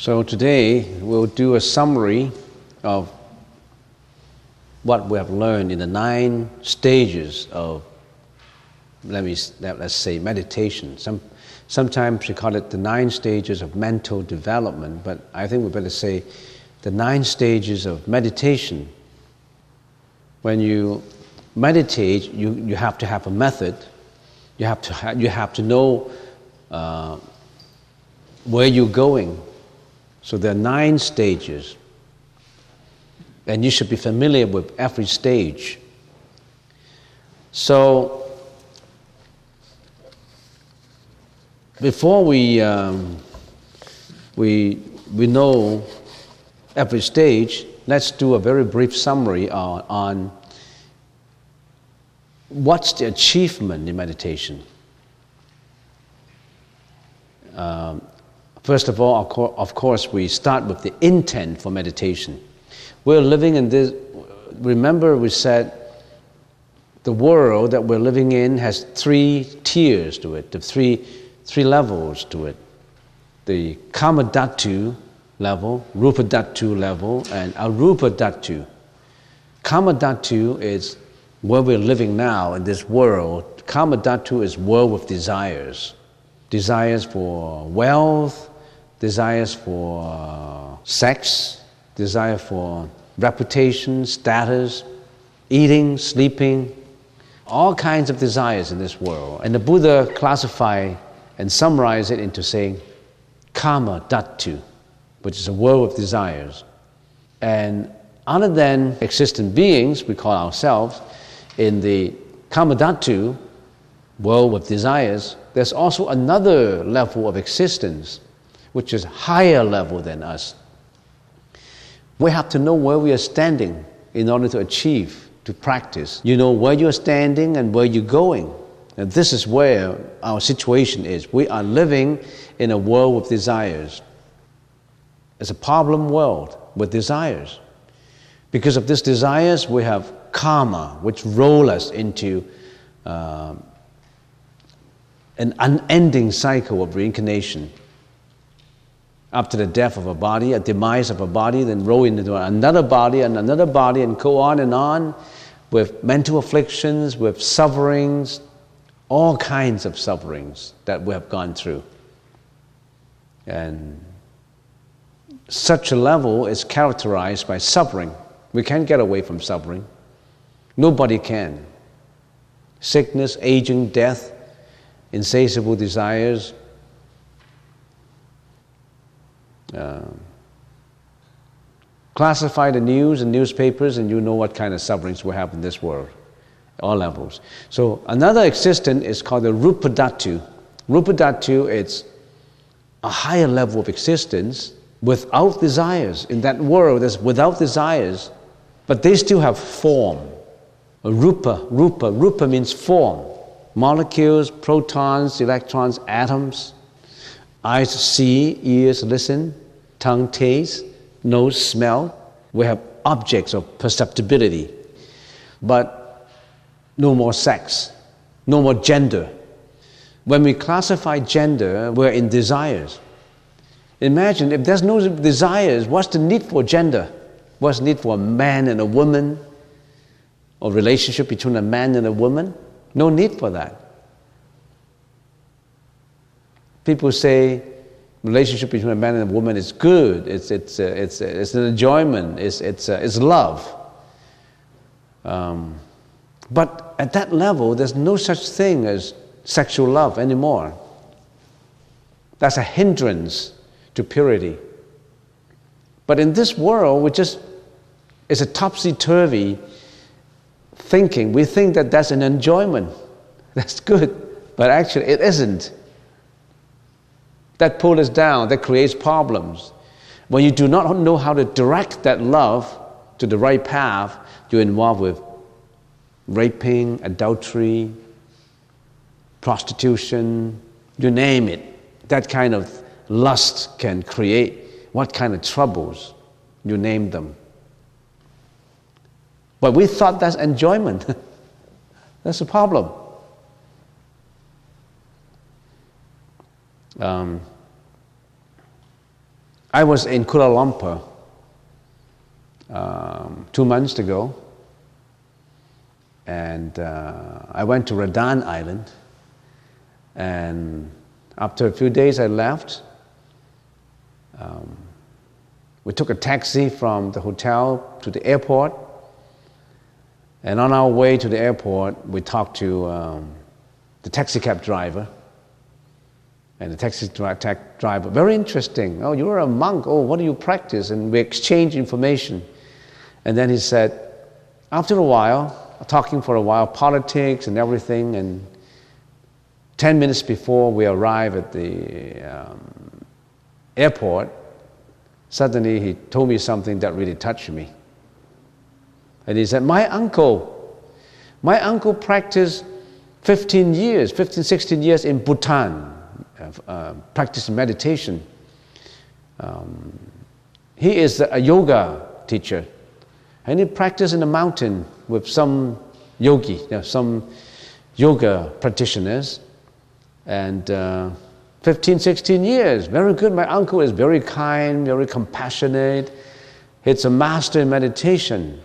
So today we'll do a summary of what we have learned in the 9 stages of, let's say, meditation. Sometimes we call it the 9 stages of mental development, but I think we better say the 9 stages of meditation. When you meditate, you have to have a method. You have to know where you're going. So there are 9 stages, and you should be familiar with every stage. So before we know every stage, let's do a very brief summary on what's the achievement in meditation. First of all, of course, we start with the intent for meditation. We're living in this, remember we said the world that we're living in has 3 tiers to it, the three levels to it. The Kama Dhatu level, Rupa Dhatu level, and Arupa Dhatu. Kama Dhatu is where we're living now in this world. Kama Dhatu is world with desires. Desires for wealth, desires for sex, desire for reputation, status, eating, sleeping, all kinds of desires in this world. And the Buddha classified and summarized it into saying Kama Dhatu, which is a world of desires. And other than existent beings, we call ourselves, in the Kama Dhatu, world with desires, there's also another level of existence, which is higher level than us. We have to know where we are standing in order to achieve, to practice. You know where you're standing and where you're going. And this is where our situation is. We are living in a world with desires. It's a problem world with desires. Because of these desires, we have karma, which roll us into an unending cycle of reincarnation. After the death of a body, a demise of a body, then roll into another body, and go on with mental afflictions, with sufferings, all kinds of sufferings that we have gone through. And such a level is characterized by suffering. We can't get away from suffering. Nobody can. Sickness, aging, death, insatiable desires, classify the news and newspapers and you know what kind of sufferings we have in this world, all levels. So another existence is called the Rupa Dhatu. Rupa Dhatu is a higher level of existence without desires. In that world, there's without desires, but they still have form. Rupa means form. Molecules, protons, electrons, atoms. Eyes see, ears listen, tongue taste, nose smell. We have objects of perceptibility. But no more sex, no more gender. When we classify gender, we're in desires. Imagine if there's no desires, what's the need for gender? What's the need for a man and a woman? Or relationship between a man and a woman? No need for that. People say relationship between a man and a woman is good. It's an enjoyment. It's love. But at that level, there's no such thing as sexual love anymore. That's a hindrance to purity. But in this world, it's a topsy-turvy thinking. We think that that's an enjoyment. That's good. But actually, it isn't. That pulls us down, that creates problems. When you do not know how to direct that love to the right path, you're involved with raping, adultery, prostitution, you name it. That kind of lust can create what kind of troubles, you name them. But we thought that's enjoyment. That's a problem. I was in Kuala Lumpur 2 months ago, and I went to Radan Island, and after a few days I left. We took a taxi from the hotel to the airport, and on our way to the airport we talked to the taxi cab driver. And the taxi driver, very interesting. Oh, you're a monk. Oh, what do you practice? And we exchanged information. And then he said, after a while, talking for a while, politics and everything, and 10 minutes before we arrive at the airport, suddenly he told me something that really touched me. And he said, my uncle practiced 16 years in Bhutan. Practice meditation. He is a yoga teacher, and he practiced in the mountain with some yogi, some yoga practitioners, and 16 years, very good. My uncle is very kind, very compassionate. He's a master in meditation.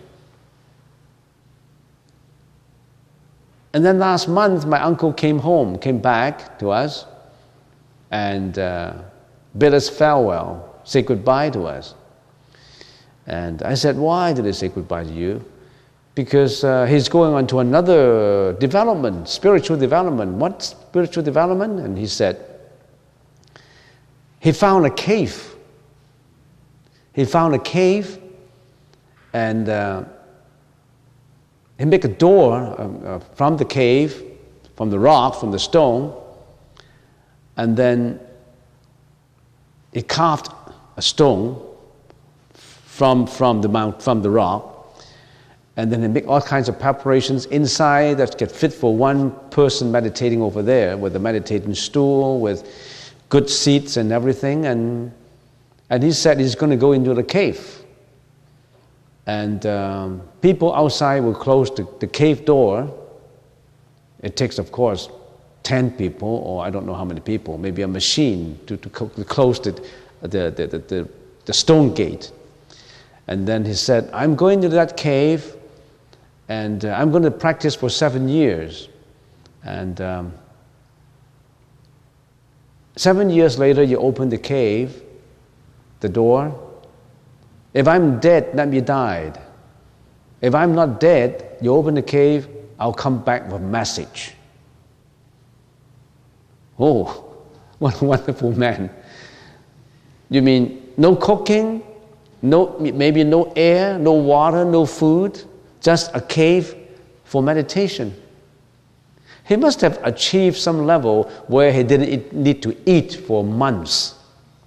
And then last month, my uncle came back to us, and bid us farewell, say goodbye to us. And I said, why did he say goodbye to you? Because he's going on to another development, spiritual development. What spiritual development? And he said, he found a cave. And he made a door from the cave, from the rock, from the stone, and then he carved a stone from the rock, and then he make all kinds of preparations inside that get fit for one person meditating over there, with a meditating stool, with good seats and everything. And he said he's going to go into the cave, and people outside will close the cave door. It takes, of course, 10 people, or I don't know how many people, maybe a machine to close the stone gate. And then he said, I'm going to that cave, and I'm going to practice for 7 years. And 7 years later, you open the cave, the door. If I'm dead, let me die. If I'm not dead, you open the cave, I'll come back with a message. Oh, what a wonderful man. You mean no cooking, maybe no air, no water, no food, just a cave for meditation. He must have achieved some level where he didn't need to eat for months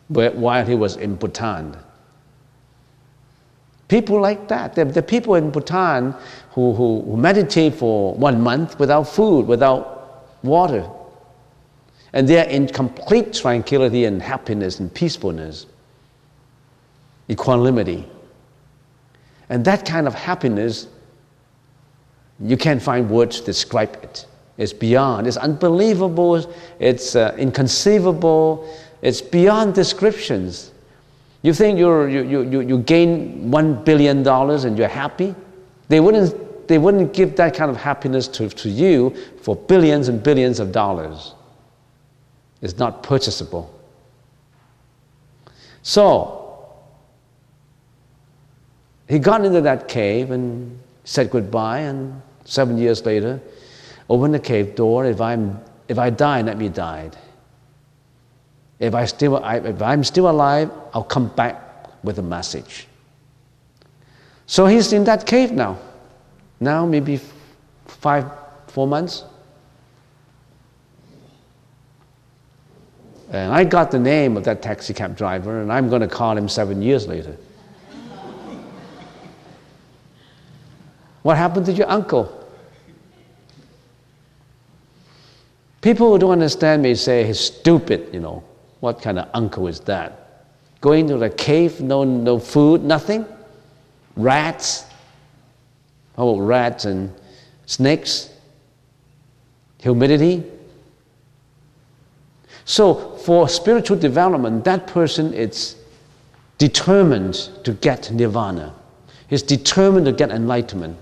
while he was in Bhutan. People like that. The people in Bhutan who meditate for 1 month without food, without water. And they are in complete tranquility and happiness and peacefulness, equanimity. And that kind of happiness, you can't find words to describe it. It's beyond, it's unbelievable, it's inconceivable, it's beyond descriptions. You think you gain $1 billion and you're happy? They wouldn't give that kind of happiness to you for billions and billions of dollars. It's not purchasable. So, he got into that cave and said goodbye, and 7 years later, opened the cave door. If I die, let me die. If I'm still alive, I'll come back with a message. So he's in that cave now. Now maybe 4 months. And I got the name of that taxi cab driver, and I'm going to call him 7 years later. What happened to your uncle? People who don't understand may say he's stupid, What kind of uncle is that? Going to the cave, no food, nothing? Rats? How about rats and snakes? Humidity? So for spiritual development, that person is determined to get nirvana. He's determined to get enlightenment.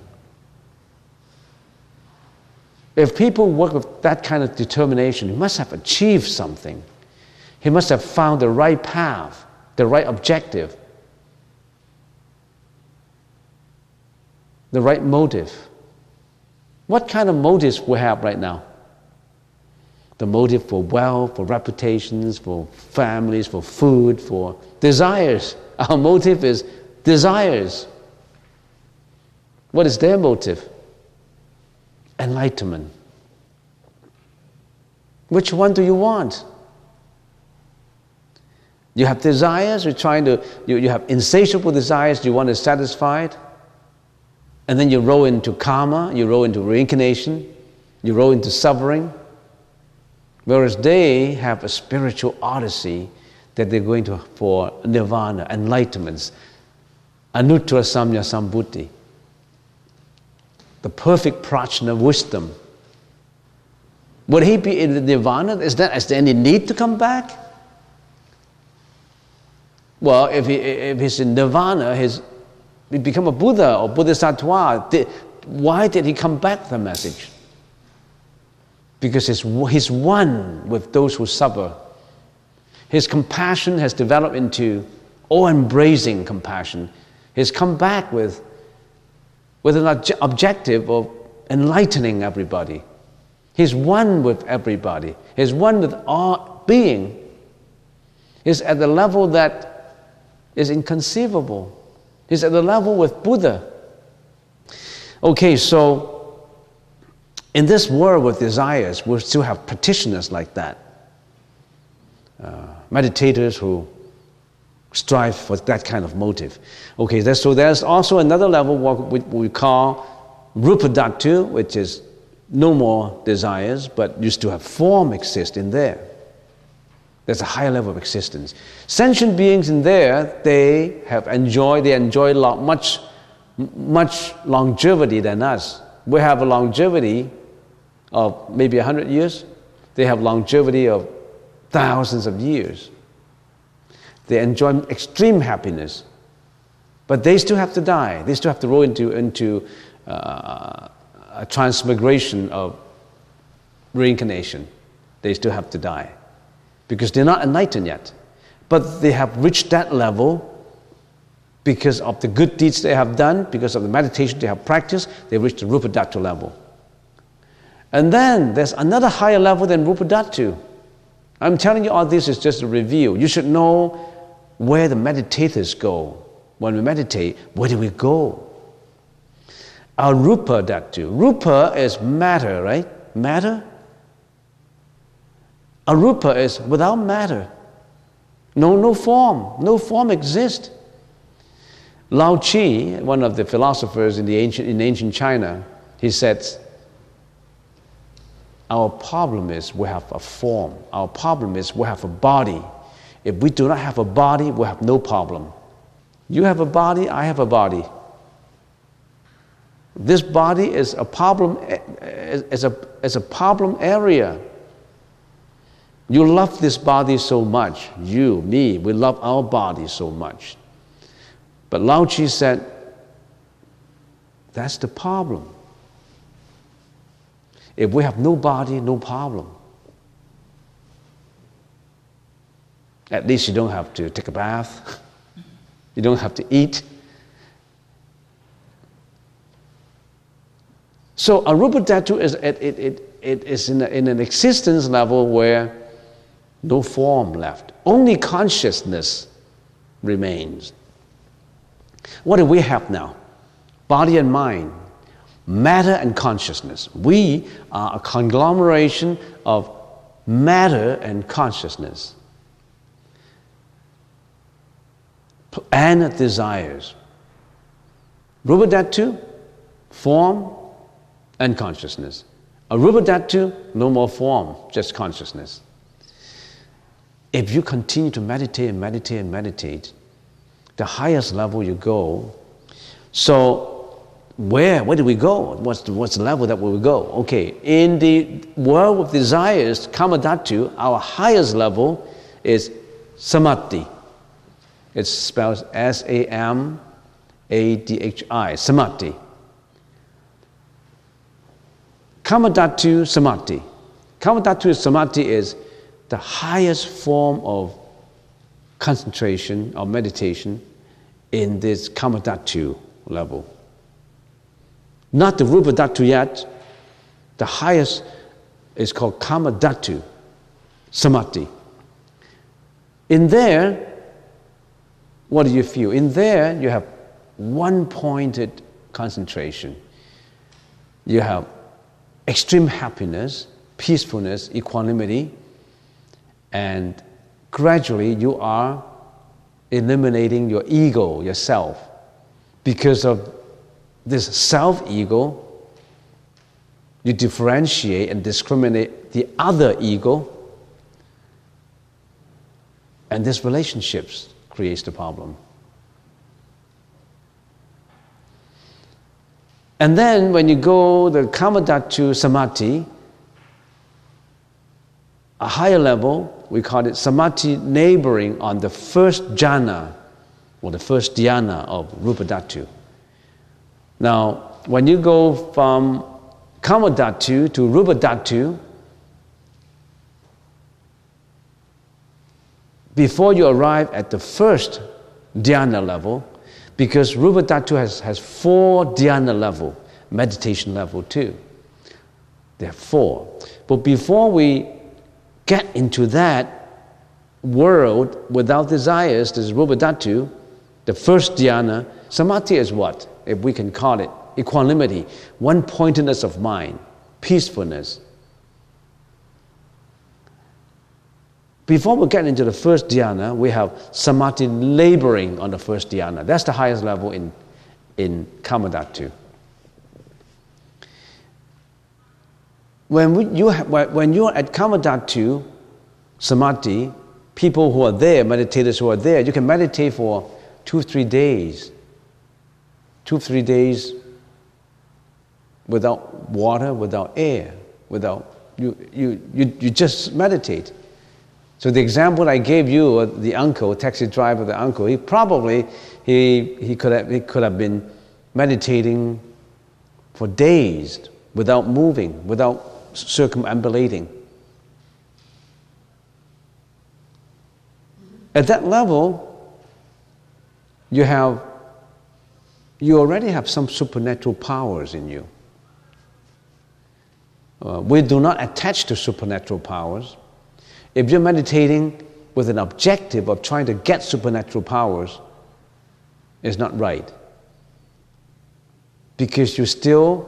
If people work with that kind of determination, he must have achieved something. He must have found the right path, the right objective, the right motive. What kind of motives we have right now? The motive for wealth, for reputations, for families, for food, for desires. Our motive is desires. What is their motive? Enlightenment. Which one do you want? You have desires, you have insatiable desires you want to satisfy it, and then you roll into karma, you roll into reincarnation, you roll into suffering. Whereas they have a spiritual odyssey that they're going to for nirvana, enlightenments, anuttara samya sambuddhi, the perfect prajna wisdom. Would he be in the nirvana? Is there any need to come back? Well, if he's in nirvana, he become a Buddha or Bodhisattva. Why did he come back the message? Because he's one with those who suffer. His compassion has developed into all-embracing compassion. He's come back with an objective of enlightening everybody. He's one with everybody. He's one with all being. He's at the level that is inconceivable. He's at the level with Buddha. Okay, so in this world with desires, we still have practitioners like that. Meditators who strive for that kind of motive. Okay, so there's also another level what we call Rupa Dhatu, which is no more desires, but you still have form exist in there. There's a higher level of existence. Sentient beings in there, they enjoy much longevity than us. We have a longevity of maybe 100 years. They have longevity of thousands of years. They enjoy extreme happiness, but they still have to die. They still have to roll into a transmigration of reincarnation. They still have to die because they're not enlightened yet. But they have reached that level because of the good deeds they have done, because of the meditation they have practiced. They reached the Rupa Dhatu level. And then there's another higher level than Rupa Dhatu. I'm telling you all this is just a review. You should know where the meditators go. When we meditate, where do we go? Our Rupa Dhatu. Rupa is matter, right? Matter. Arupa is without matter. No form. No form exists. Lao Chi, one of the philosophers in ancient China, he said, our problem is we have a form. Our problem is we have a body. If we do not have a body, we have no problem. You have a body, I have a body. This body is a problem, is a problem area. You love this body so much. You, me, we love our body so much. But Lao Chi said, that's the problem. If we have no body, no problem. At least you don't have to take a bath. You don't have to eat. So Arupa Dhatu is in an existence level where no form left. Only consciousness remains. What do we have now? Body and mind, matter and consciousness. We are a conglomeration of matter and consciousness and desires. Rupa Dhatu, form and consciousness. Arupa Dhatu, no more form, just consciousness. If you continue to meditate and meditate and meditate, the highest level you go. So where do we go? What's the level that we will go? Okay, in the world of desires, Kama Dhatu, our highest level is Samadhi. It's spelled S-A-M-A-D-H-I, samadhi. Kamadhatu samadhi. Kamadhatu samadhi is the highest form of concentration or meditation in this kamadhatu level. Not the rupa dhatu yet. The highest is called kamadhatu samadhi. In there, what do you feel? In there, you have one-pointed concentration. You have extreme happiness, peacefulness, equanimity, and gradually you are eliminating your ego, yourself. Because of this self-ego, you differentiate and discriminate the other ego, and this relationships creates the problem. And then when you go the kamadhatu samadhi, a higher level, we call it samadhi neighboring on the first jhana, or the first dhyana of rupa dhatu. Now, when you go from kamadhatu to rupa dhatu, before you arrive at the first dhyana level, because rupa dhatu has 4 dhyana level, meditation level too. There are 4. But before we get into that world without desires, this is rupa dhatu, the first dhyana. Samadhi is what? If we can call it equanimity, one-pointedness of mind, peacefulness. Before we get into the first dhyana, we have samadhi laboring on the first dhyana. That's the highest level in kamadhatu. When you're at kamadhatu samadhi, people who are there, meditators who are there, you can meditate for 2-3 days. 2-3 days without water, without air, you just meditate. So the example I gave you, the uncle, taxi driver, the uncle, he probably he could have been meditating for days without moving, without circumambulating. At that level, you already have some supernatural powers in you. We do not attach to supernatural powers. If you're meditating with an objective of trying to get supernatural powers, it's not right. Because you still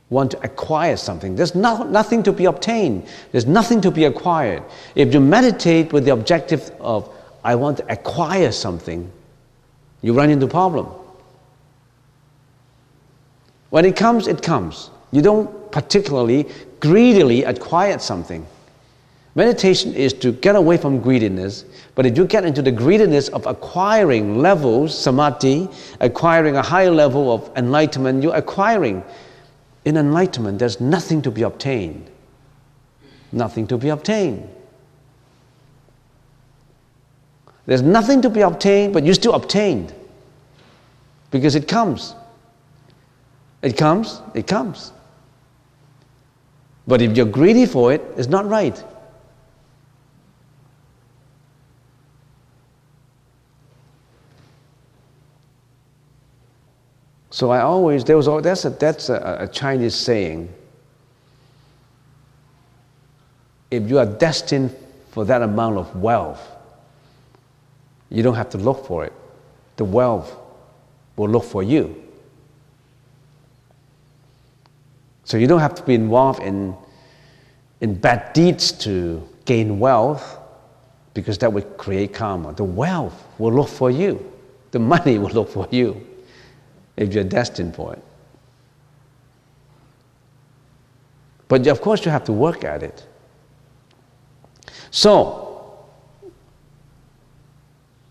want to acquire something. There's nothing to be obtained. There's nothing to be acquired. If you meditate with the objective of, I want to acquire something, you run into a problem. When it comes, it comes. You don't particularly greedily acquire something. Meditation is to get away from greediness, but if you get into the greediness of acquiring levels, samadhi, acquiring a higher level of enlightenment, you're acquiring. In enlightenment, there's nothing to be obtained. Nothing to be obtained. There's nothing to be obtained, but you still obtained. Because it comes. It comes, it comes. But if you're greedy for it, it's not right. So that's a Chinese saying. If you are destined for that amount of wealth, you don't have to look for it. The wealth will look for you. So you don't have to be involved in bad deeds to gain wealth, because that would create karma. The wealth will look for you. The money will look for you, if you're destined for it. But of course you have to work at it. So,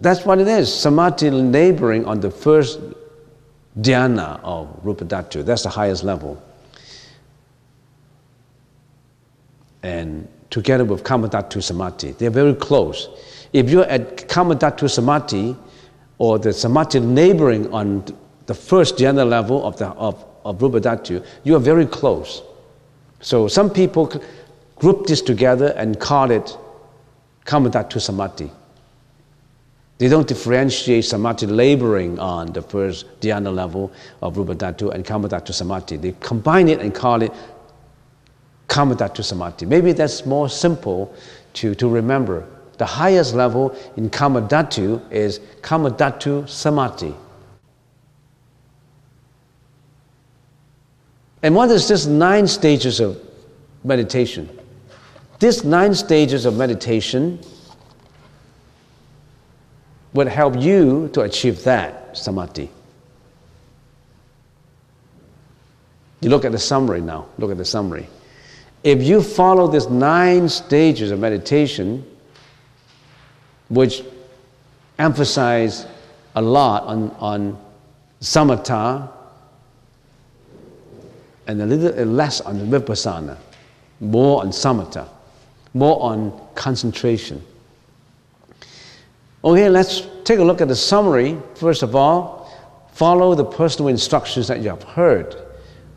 that's what it is. Samadhi laboring on the first dhyana of rupa dhatu. That's the highest level. And together with kamadhatu samadhi, they're very close. If you're at Karmadhatu Samadhi, or the Samadhi neighboring on the first dhyana level of Rupa Dhatu, you are very close. So some people group this together and call it Karmadhatu Samadhi. They don't differentiate Samadhi laboring on the first dhyana level of Rupa Dhatu and Karmadhatu Samadhi. They combine it and call it Karmadhatu Samadhi. Maybe that's more simple to remember. The highest level in Karmadhatu is Karmadhatu Samadhi. And what is this 9 stages of meditation? These 9 stages of meditation would help you to achieve that samadhi. You look at the summary now. Look at the summary. If you follow these 9 stages of meditation, which emphasize a lot on samatha and a little less on vipassana, more on samatha, more on concentration. Okay, let's take a look at the summary. First of all, follow the personal instructions that you have heard,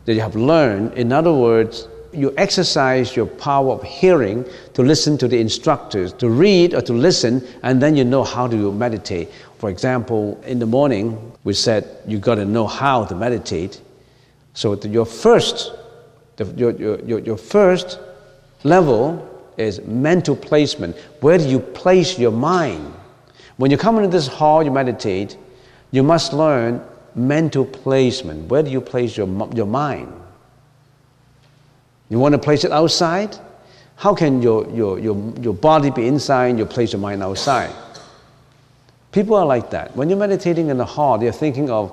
that you have learned. In other words, you exercise your power of hearing to listen to the instructors, to read or to listen, and then you know how to meditate. For example, in the morning, we said you got to know how to meditate. So your first level is mental placement. Where do you place your mind? When you come into this hall, you meditate, you must learn mental placement. Where do you place your mind? You want to place it outside? How can your body be inside and you place your mind outside? People are like that. When you're meditating in the hall, they're thinking of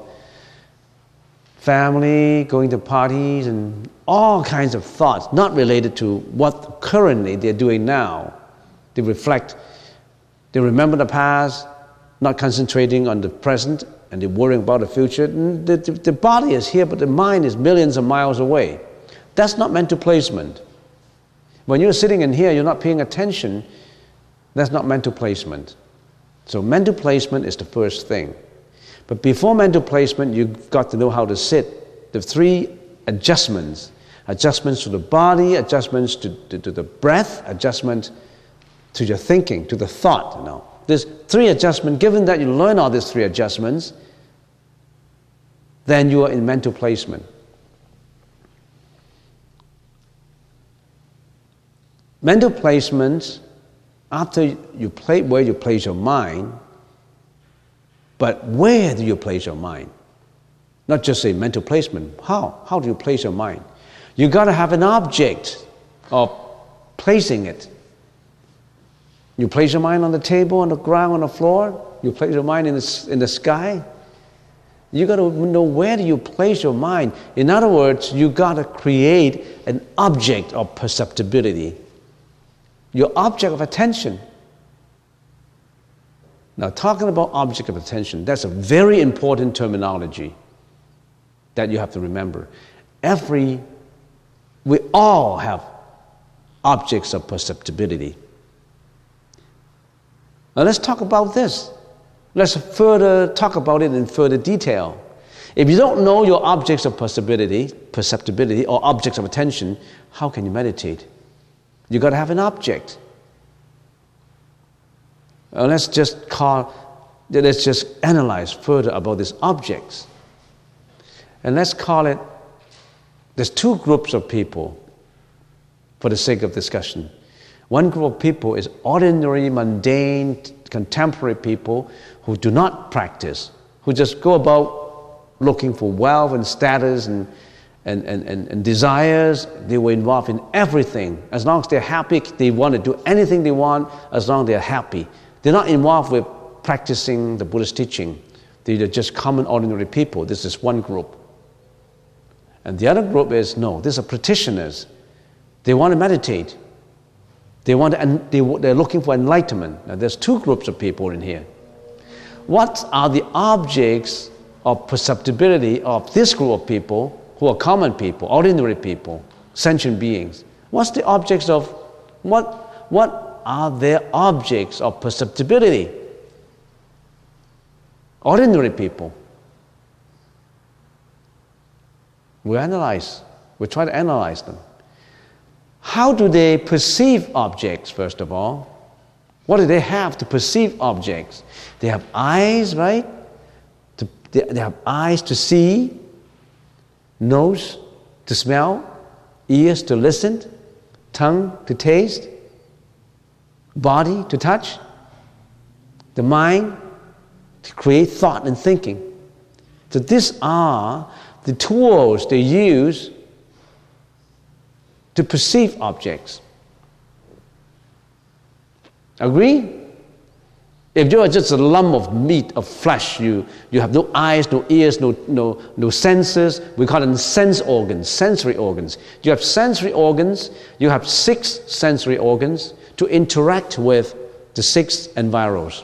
family, going to parties, and all kinds of thoughts not related to what currently they're doing now. They reflect, they remember the past, not concentrating on the present, and they're worrying about the future. The body is here, but the mind is millions of miles away. That's not mental placement. When you're sitting in here, you're not paying attention, that's not mental placement. So mental placement is the first thing. But before mental placement, you've got to know how to sit. The 3 adjustments. Adjustments to the body, adjustments to the breath, adjustment to your thinking, to the thought. You know. There's 3 adjustments. Given that you learn all these 3 adjustments, then you are in mental placement. Mental placement, after you play where you place your mind, but where do you place your mind? Not just say mental placement. How do you place your mind? You got to have an object of placing it. You place your mind on the table, on the ground, on the floor. You place your mind in the sky. You got to know where do you place your mind. In other words, you got to create an object of perceptibility. Your object of attention. Now, talking about object of attention, that's a very important terminology that you have to remember. We all have objects of perceptibility. Now, let's talk about this. Let's further talk about it in further detail. If you don't know your objects of perceptibility or objects of attention, how can you meditate? You got to have an object. Let's just analyze further about these objects. And let's call it, there's 2 groups of people for the sake of discussion. One group of people is ordinary, mundane, contemporary people who do not practice, who just go about looking for wealth and status and desires. They were involved in everything. As long as they're happy, they want to do anything they want as long as they're happy. They're not involved with practicing the Buddhist teaching. They're just common, ordinary people. This is one group. And the other group is, no, these are practitioners. They want to meditate. They're looking for enlightenment. Now, there's 2 groups of people in here. What are the objects of perceptibility of this group of people who are common people, ordinary people, sentient beings? What's the objects of, what are their objects of perceptibility? Ordinary people. We try to analyze them. How do they perceive objects, first of all? What do they have to perceive objects? They have eyes, right? They have eyes to see, nose to smell, ears to listen, tongue to taste, body to touch, the mind to create thought and thinking. So these are the tools they use to perceive objects. Agree? If you are just a lump of meat, of flesh, you have no eyes, no ears, no senses. We call them sense organs, sensory organs. You have sensory organs, you have 6 sensory organs to interact with the 6 environs.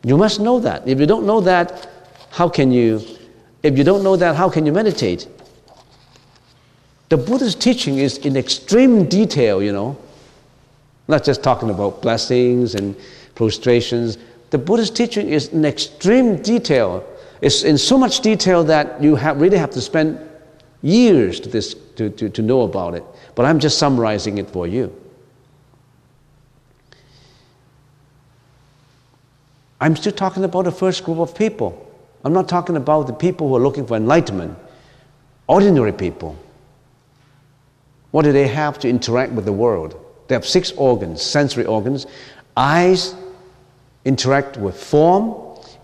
You must know that. If you don't know that, how can you meditate? The Buddhist teaching is in extreme detail, Not just talking about blessings and prostrations. The Buddhist teaching is in extreme detail. It's in so much detail that you really have to spend years to know about it. But I'm just summarizing it for you. I'm still talking about the first group of people. I'm not talking about the people who are looking for enlightenment. Ordinary people. What do they have to interact with the world? They have 6 organs, sensory organs. Eyes interact with form.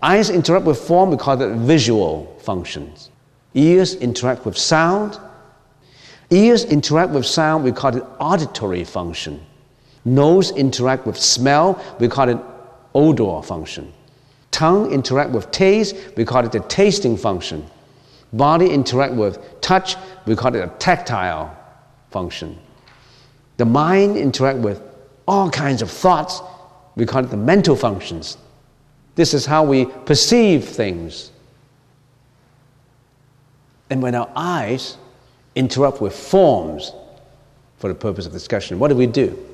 Eyes interact with form, we call it visual functions. Ears interact with sound. Ears interact with sound, we call it auditory function. Nose interact with smell, we call it odor function. Tongue interact with taste, we call it the tasting function. Body interact with touch, we call it a tactile function. The mind interact with all kinds of thoughts, we call it the mental functions. This is how we perceive things. And when our eyes interact with forms, for the purpose of discussion, what do?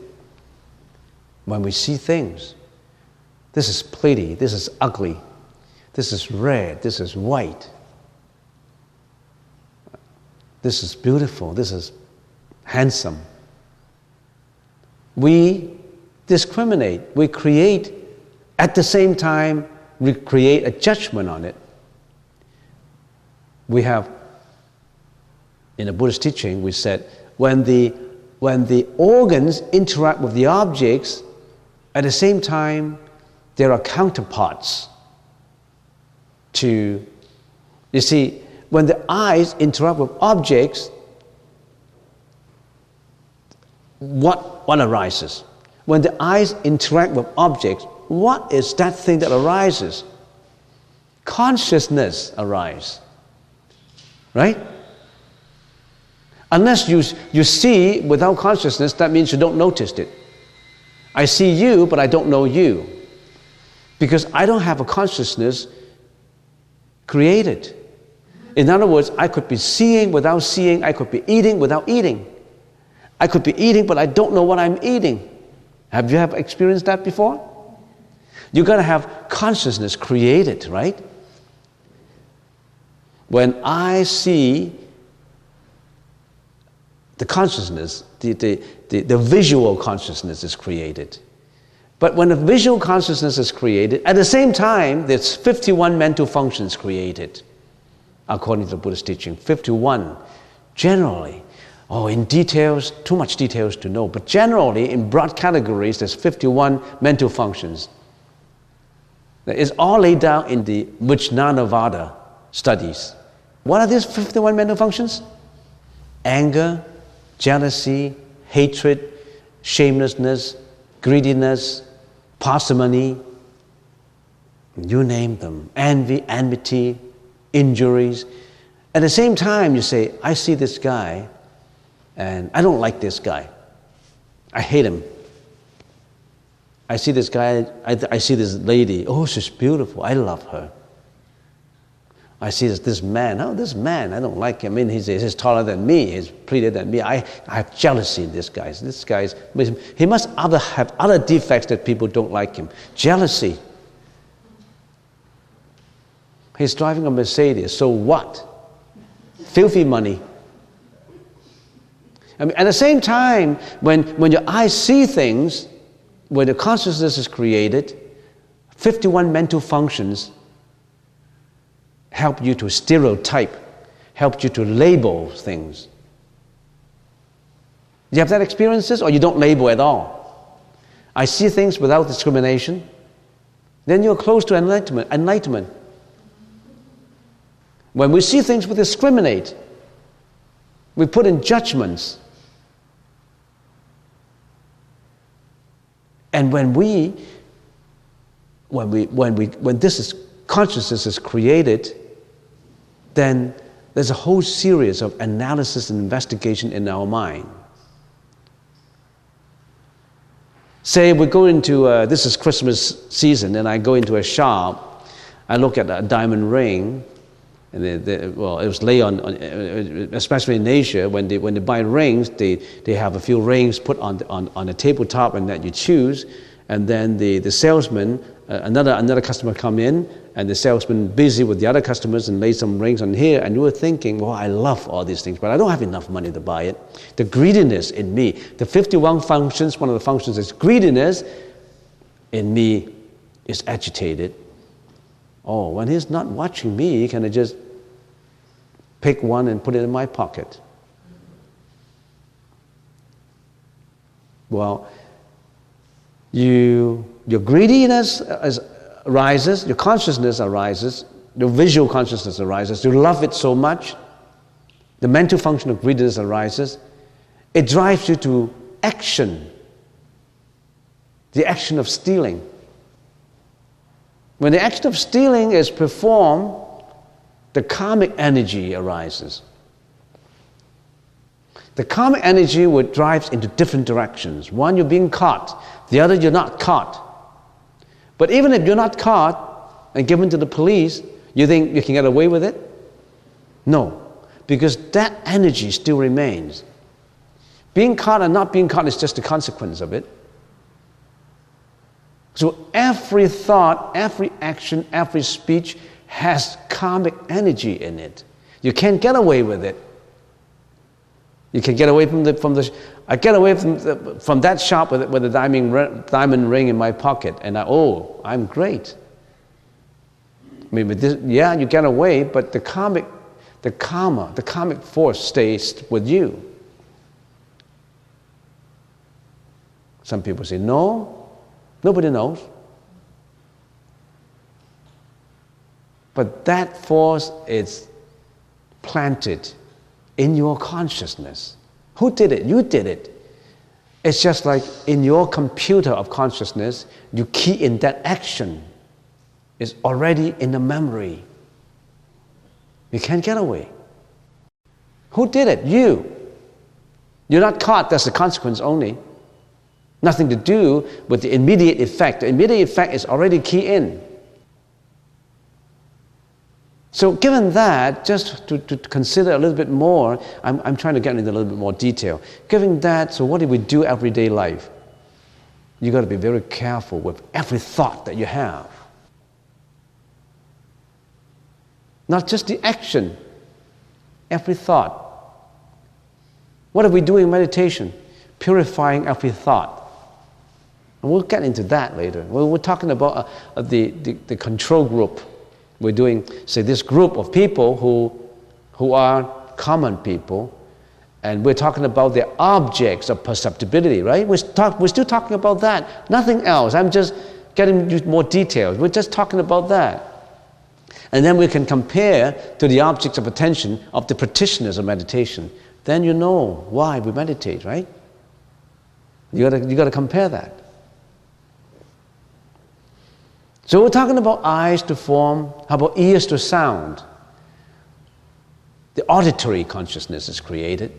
When we see things, this is pretty, this is ugly, this is red, this is white, this is beautiful, this is handsome. We discriminate, we create, at the same time, we create a judgment on it. We have, in the Buddhist teaching, we said, when the organs interact with the objects, at the same time, there are counterparts to, you see, when the eyes interact with objects, what arises? When the eyes interact with objects, what is that thing that arises? Consciousness arises, right? Unless you see without consciousness, that means you don't notice it. I see you, but I don't know you. Because I don't have a consciousness created. In other words, I could be seeing without seeing, I could be eating without eating. I could be eating, but I don't know what I'm eating. Have you ever experienced that before? You've got to have consciousness created, right? When I see the consciousness, the visual consciousness is created. But when the visual consciousness is created, at the same time, there's 51 mental functions created, according to the Buddhist teaching. 51, generally. In details, too much details to know, but generally, in broad categories, there's 51 mental functions. It's all laid down in the Vijnanavada studies. What are these 51 mental functions? Anger, jealousy, hatred, shamelessness, greediness, parsimony, you name them, envy, enmity, injuries. At the same time, you say, I see this guy, and I don't like this guy. I hate him. I see this guy, I see this lady, she's beautiful, I love her. I see this man, I don't like him. I mean, he's taller than me, he's prettier than me. I have jealousy in this guy. He must have other defects that people don't like him. Jealousy. He's driving a Mercedes, so what? Filthy money. I mean, at the same time, when your eyes see things, when the consciousness is created, 51 mental functions help you to stereotype, help you to label things. You have that experiences, or you don't label at all? I see things without discrimination. Then you're close to enlightenment. When we see things, we discriminate. We put in judgments. And when this consciousness is created, then there's a whole series of analysis and investigation in our mind. Say we go into, this is Christmas season, and I go into a shop, I look at a diamond ring, and it was laid on, especially in Asia, when they buy rings, they have a few rings put on a tabletop and that you choose, and then the salesman, another customer come in, and the salesman busy with the other customers and lay some rings on here, and you were thinking, well, I love all these things, but I don't have enough money to buy it. The greediness in me, the 51 functions, one of the functions is greediness in me is agitated. Oh, when he's not watching me, can I just pick one and put it in my pocket? Well, your greediness arises, your consciousness arises, your visual consciousness arises, you love it so much, the mental function of greediness arises, it drives you to action, the action of stealing. When the action of stealing is performed, the karmic energy arises. The karmic energy would drive into different directions. One, you're being caught. The other, you're not caught. But even if you're not caught and given to the police, you think you can get away with it? No, because that energy still remains. Being caught and not being caught is just the consequence of it. So every thought, every action, every speech has karmic energy in it. You can't get away with it. You can get away I get away from that shop with a diamond ring in my pocket, and I'm great. I mean, with this, yeah, you get away, but the karmic force stays with you. Some people say, no, nobody knows. But that force is planted in your consciousness. Who did it? You did it. It's just like in your computer of consciousness, you key in that action. It's already in the memory. You can't get away. Who did it? You. You're not caught, that's the consequence only. Nothing to do with the immediate effect. The immediate effect is already key in. So given that, just to consider a little bit more, I'm trying to get into a little bit more detail. Given that, so what do we do everyday life? You got to be very careful with every thought that you have. Not just the action, every thought. What are we doing in meditation? Purifying every thought. And we'll get into that later. We're talking about the control group. We're doing, say, this group of people who are common people, and we're talking about the objects of perceptibility, right? We're still talking about that, nothing else. I'm just getting you more details. We're just talking about that. And then we can compare to the objects of attention of the practitioners of meditation. Then you know why we meditate, right? You gotta compare that. So we're talking about eyes to form, how about ears to sound? The auditory consciousness is created.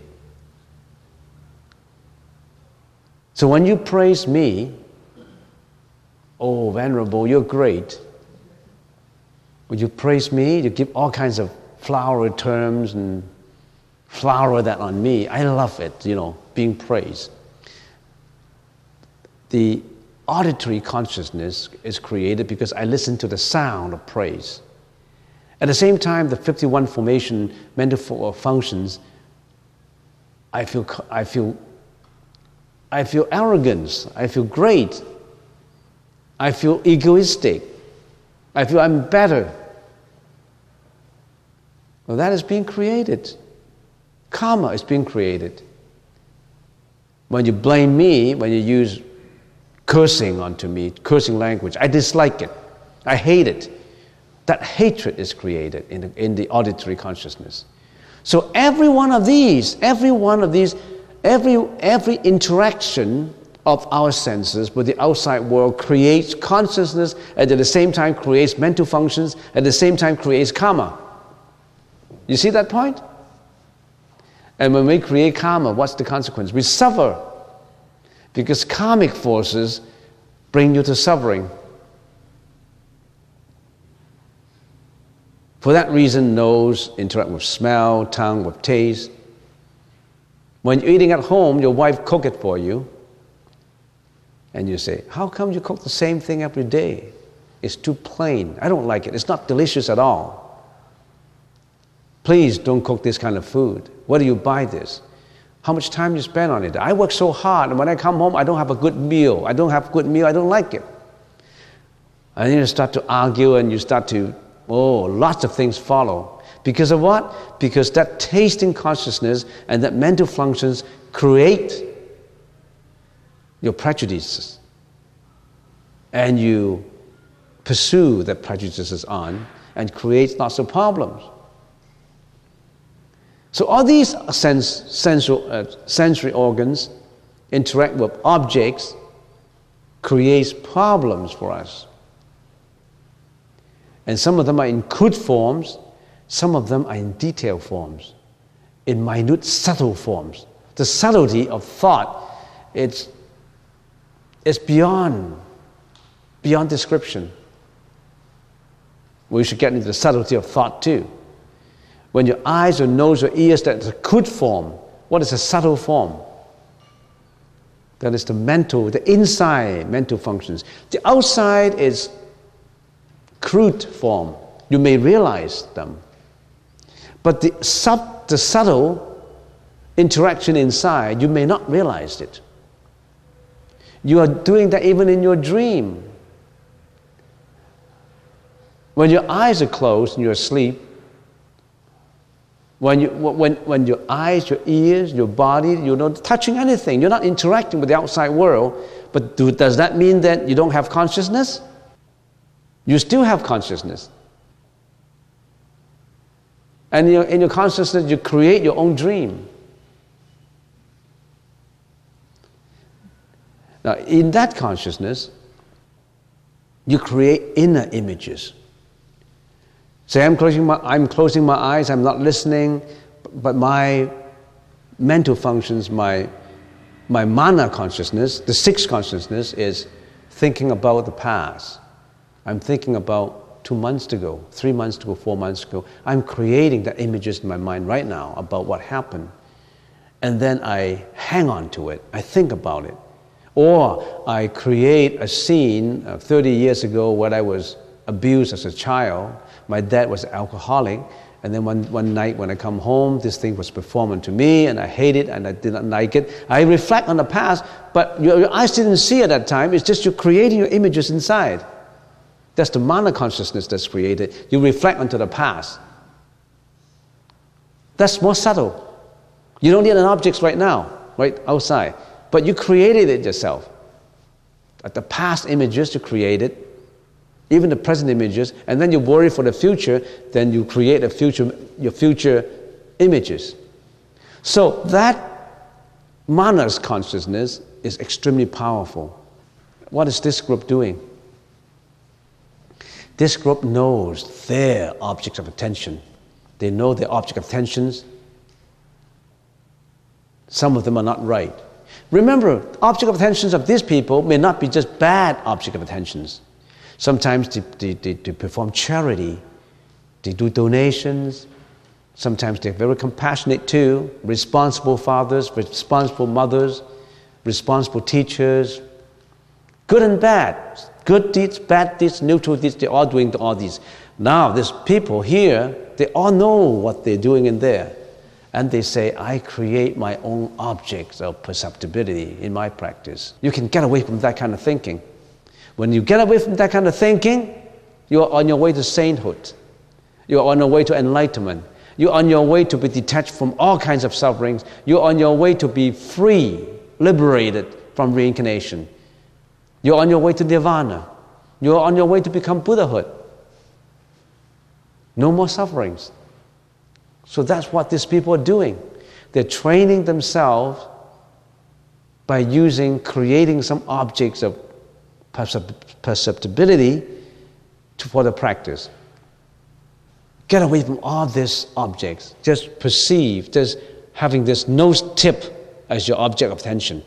So when you praise me, oh, Venerable, you're great. When you praise me, you give all kinds of flowery terms and flower that on me. I love it, being praised. The auditory consciousness is created because I listen to the sound of praise. At the same time, the 51 formation mental functions, I feel arrogance, I feel great, I feel egoistic, I feel I'm better. Well, that is being created. Karma is being created. When you blame me, when you use cursing onto me, cursing language, I dislike it. I hate it. That hatred is created in the auditory consciousness. So every interaction of our senses with the outside world creates consciousness, and at the same time creates mental functions, at the same time creates karma. You see that point? And when we create karma, what's the consequence? We suffer, because karmic forces bring you to suffering. For that reason, nose interact with smell, tongue with taste. When you're eating at home, your wife cook it for you, and you say, how come you cook the same thing every day? It's too plain. I don't like it. It's not delicious at all. Please don't cook this kind of food. Where do you buy this? How much time you spend on it? I work so hard, and when I come home, I don't have a good meal. I don't like it. And then you start to argue, and you start to, lots of things follow. Because of what? Because that tasting consciousness and that mental functions create your prejudices. And you pursue the prejudices on and create lots of problems. So all these sensory organs interact with objects, creates problems for us. And some of them are in crude forms, some of them are in detailed forms, in minute, subtle forms. The subtlety of thought, it's beyond description. We should get into the subtlety of thought too. When your eyes, your nose, your ears, that's a crude form. What is a subtle form? That is the inside mental functions. The outside is crude form. You may realize them. But the subtle interaction inside, you may not realize it. You are doing that even in your dream. When your eyes are closed and you're asleep, when your eyes, your ears, your body, you're not touching anything, you're not interacting with the outside world, but does that mean that you don't have consciousness? You still have consciousness. And in your consciousness, you create your own dream. Now, in that consciousness, you create inner images. Say, I'm closing my eyes, I'm not listening, but my mental functions, my mana consciousness, the sixth consciousness, is thinking about the past. I'm thinking about 2 months ago, 3 months ago, 4 months ago. I'm creating the images in my mind right now about what happened. And then I hang on to it, I think about it. Or I create a scene 30 years ago when I was abused as a child. My dad was an alcoholic, and then one night when I come home, this thing was performed to me, and I hate it, and I did not like it. I reflect on the past, but your eyes didn't see at that time. It's just you're creating your images inside. That's the mana consciousness that's created. You reflect onto the past. That's more subtle. You don't need an object right now, right outside, but you created it yourself. The past images you created, even the present images, and then you worry for the future, then you create your future images. So that manas consciousness is extremely powerful. What is this group doing? This group knows their objects of attention. They know their object of attentions. Some of them are not right. Remember, object of attentions of these people may not be just bad object of attentions. Sometimes they perform charity, They do donations. Sometimes they're very compassionate too. Responsible fathers, responsible mothers, responsible teachers. Good and bad. Good deeds, bad deeds, neutral deeds, they're all doing all these. Now, these people here, they all know what they're doing in there. And they say, I create my own objects of perceptibility in my practice. You can get away from that kind of thinking. When you get away from that kind of thinking, you're on your way to sainthood. You're on your way to enlightenment. You're on your way to be detached from all kinds of sufferings. You're on your way to be free, liberated from reincarnation. You're on your way to nirvana. You're on your way to become Buddhahood. No more sufferings. So that's what these people are doing. They're training themselves by creating some objects of perceptibility for the practice. Get away from all these objects. Just perceive, just having this nose tip as your object of attention.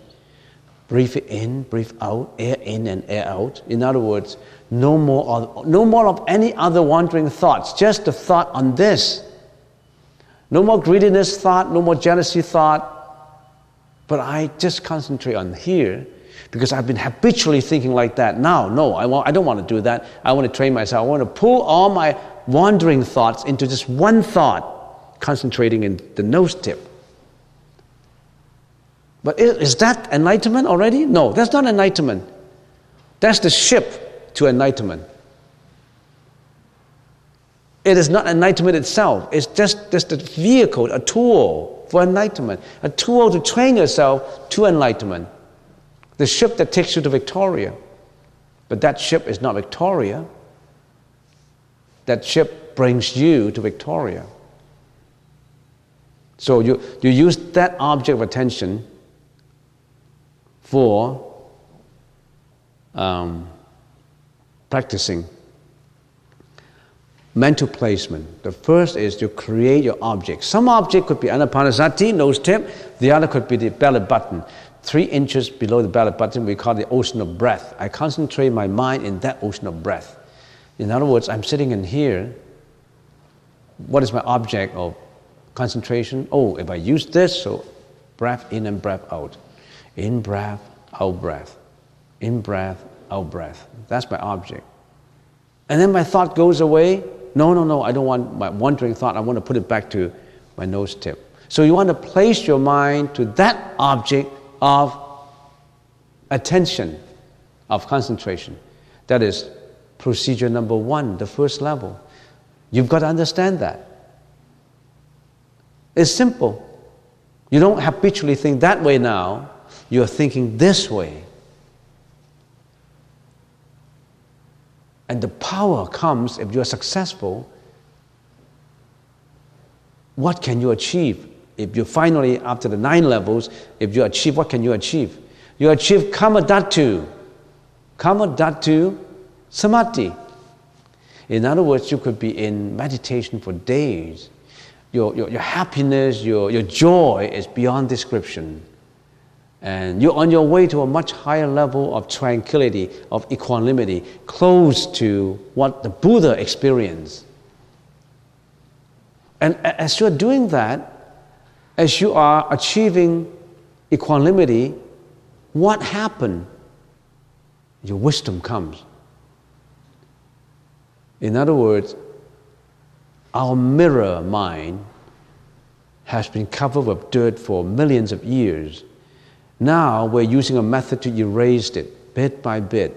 Breathe in, breathe out, air in and air out. In other words, no more of any other wandering thoughts, just the thought on this. No more greediness thought, no more jealousy thought. But I just concentrate on here because I've been habitually thinking like that. Now, no, I don't want to do that. I want to train myself. I want to pull all my wandering thoughts into just one thought, concentrating in the nose tip. But is that enlightenment already? No, that's not enlightenment. That's the ship to enlightenment. It is not enlightenment itself. It's just a vehicle, a tool for enlightenment, a tool to train yourself to enlightenment. The ship that takes you to Victoria. But that ship is not Victoria. That ship brings you to Victoria. So you use that object of attention for practicing. Mental placement. The first is to create your object. Some object could be anapanasati, nose tip. The other could be the belly button. 3 inches below the belly button, we call the ocean of breath. I concentrate my mind in that ocean of breath. In other words, I'm sitting in here. What is my object of concentration? Oh, if I use this, so breath in and breath out. In breath, out breath. In breath, out breath. That's my object. And then my thought goes away. No, I don't want my wandering thought. I want to put it back to my nose tip. So you want to place your mind to that object of attention, of concentration. That is procedure number 1, the first level. You've got to understand that. It's simple. You don't habitually think that way now. You're thinking this way. And the power comes if you're successful. What can you achieve? If you finally, after the 9 levels, if you achieve, what can you achieve? You achieve Kamadhatu Samadhi. In other words, you could be in meditation for days. Your happiness, your joy is beyond description. And you're on your way to a much higher level of tranquility, of equanimity, close to what the Buddha experienced. And as you're doing that, as you are achieving equanimity, what happened? Your wisdom comes. In other words, our mirror mind has been covered with dirt for millions of years. Now we're using a method to erase it bit by bit.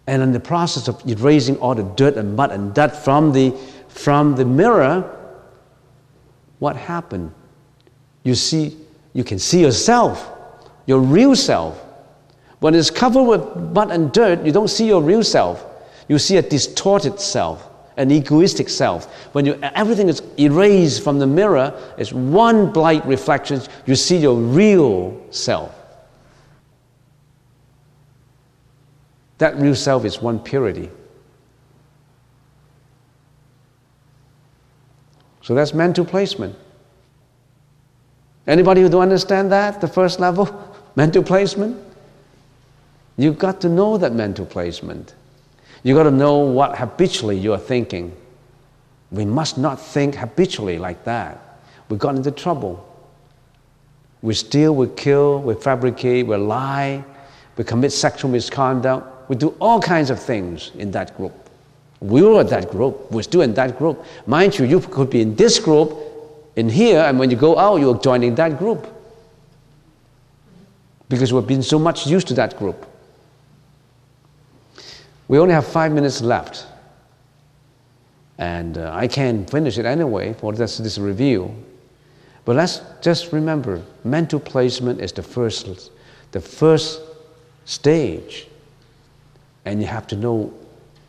And in the process of erasing all the dirt and mud and dust from the mirror, what happened? You can see yourself, your real self. When it's covered with mud and dirt, you don't see your real self. You see a distorted self, an egoistic self. When everything is erased from the mirror, it's one bright reflection, you see your real self. That real self is one purity. So that's mental placement. Anybody who don't understand that, the first level, mental placement? You've got to know that mental placement. You've got to know what habitually you are thinking. We must not think habitually like that. We got into trouble. We steal, we kill, we fabricate, we lie, we commit sexual misconduct. We do all kinds of things in that group. We were in that group. We're still in that group. Mind you, you could be in this group, in here, and when you go out, you're joining that group. Because we've been so much used to that group. We only have 5 minutes left. And I can't finish it anyway for this review. But let's just remember, mental placement is the first stage. And you have to know,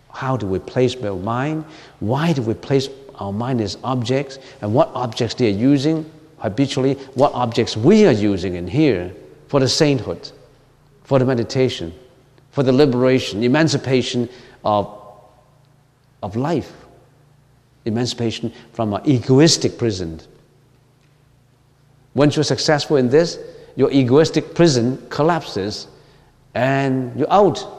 how do we place our mind? Why do we place our mind as objects? And what objects they are using habitually? What objects we are using in here for the sainthood, for the meditation, for the liberation, emancipation of life. Emancipation from an egoistic prison. Once you're successful in this, your egoistic prison collapses and you're out.